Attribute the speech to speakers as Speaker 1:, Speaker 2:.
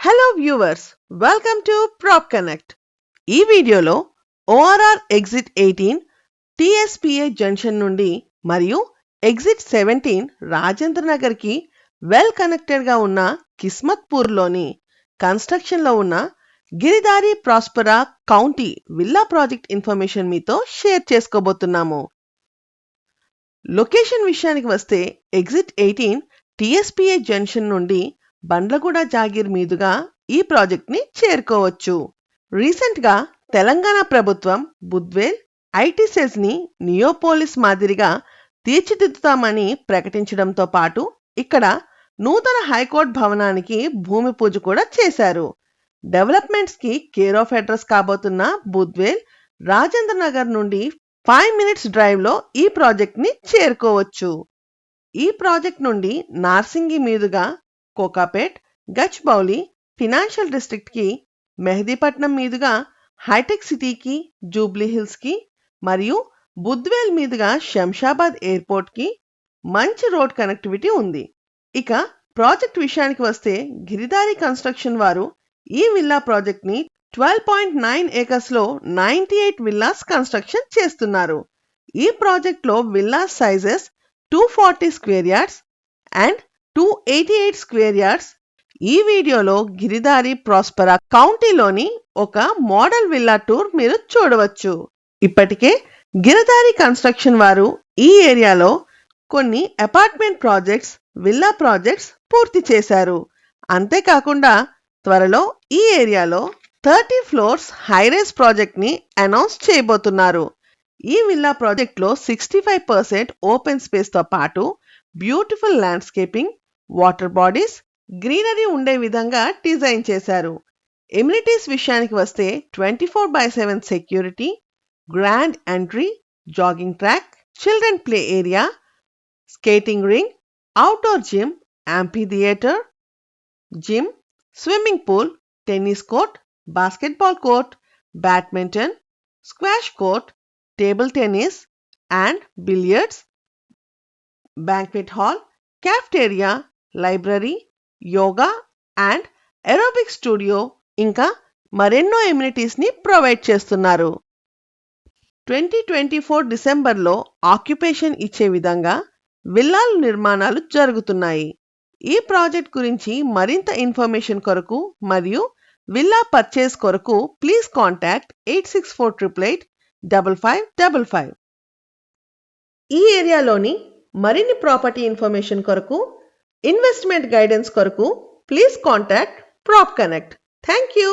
Speaker 1: Hello viewers, welcome to Prop Connect. ఈ వీడియోలో ORR exit 18 TSPA junction నుండి మరియు ఎగ్జిట్ 17 రాజేంద్ర నగర్కి వెల్ కనెక్టెడ్గా ఉన్న కిస్మత్పూర్లోని కన్స్ట్రక్షన్లో ఉన్న Giridhari ప్రాస్పరా county villa project information మీతో షేర్ చేసుకోబోతున్నాము. లొకేషన్ విషయానికి వస్తే ఎగ్జిట్ 18 టీఎస్పీఏ జంక్షన్ నుండి బండ్లగూడ జాగీర్ మీదుగా ఈ ప్రాజెక్ట్ ని చేరుకోవచ్చు. రీసెంట్ గా తెలంగాణ ప్రభుత్వం బుద్వేల్ ఐటీ సెల్స్ ని నియోపోలిస్ మాదిరిగా తీర్చిదిద్దుతామని ప్రకటించడంతో పాటు ఇక్కడ నూతన హైకోర్టు భవనానికి భూమి పూజ కూడా చేశారు. డెవలప్మెంట్స్ కి కేర్ ఆఫ్ అడ్రస్ కాబోతున్న బుద్వేల్ రాజేంద్ర నగర్ నుండి 5 minutes డ్రైవ్ లో ఈ ప్రాజెక్ట్ ని చేరుకోవచ్చు. ఈ ప్రాజెక్ట్ నుండి నార్సింగి మీదుగా కోకాపేట్, గచ్బౌలి ఫినాన్షియల్ డిస్ట్రిక్ట్ కి, మెహదీపట్నం మీదుగా హైటెక్ సిటీకి, జూబ్లీ హిల్స్ కి మరియు బుద్వేల్ మీదుగా శంషాబాద్ ఎయిర్పోర్ట్ కి మంచి రోడ్ కనెక్టివిటీ ఉంది. ఇక ప్రాజెక్ట్ విషయానికి వస్తే గిరిదారి కన్స్ట్రక్షన్ వారు ఈ విల్లా ప్రాజెక్ట్ ని 12.9 acres లో 98 విల్లాస్ కన్స్ట్రక్షన్ చేస్తున్నారు. ఈ ప్రాజెక్ట్ లో villas sizes 240 square yards and 288 square yards. ఈ వీడియోలో గిరిదారి ప్రాస్పరా కౌంటీలోని ఒక మోడల్ విల్లా టూర్ మీరు చూడవచ్చు. ఇప్పటికే గిరిదారి కన్స్ట్రక్షన్ వారు ఈ ఏరియాలో కొన్ని అపార్ట్మెంట్ ప్రాజెక్ట్స్, విల్లా ప్రాజెక్ట్స్ పూర్తి చేశారు. అంతేకాకుండా త్వరలో ఈ ఏరియాలో 30 floors హైరైజ్ ప్రాజెక్ట్ ని అనౌన్స్ చేయబోతున్నారు. ఈ విల్లా ప్రాజెక్ట్ లో 65% ఓపెన్ స్పేస్ తో పాటు beautiful landscaping, water bodies, greenery ఉండే విధంగా డిజైన్ చేశారు. ఎమ్యూనిటీస్ విషయానికి వస్తే 24/7 security, grand entry, jogging track, children play area, skating ring, outdoor gym, amphi theatre, gym, swimming pool, tennis court, basketball court, badminton, squash court, table tennis and billiards, banquet hall, cafeteria, library, yoga and aerobic studio ఇంకా మరెన్నో amenities ని provide చేస్తున్నారు. 2024 డిసెంబర్లో occupation ఇచ్చే విధంగా విల్లాల నిర్మాణాలు జరుగుతున్నాయి. ఈ ప్రాజెక్ట్ గురించి మరింత ఇన్ఫర్మేషన్ కొరకు మరియు విల్లా పర్చేస్ కొరకు ప్లీజ్ కాంటాక్ట్ 8648885555. ఈ ఏరియాలోని మరిన్ని ప్రాపర్టీ ఇన్ఫర్మేషన్ కొరకు, ఇన్వెస్ట్మెంట్ గైడెన్స్ కొరకు please contact Prop Connect. Thank you.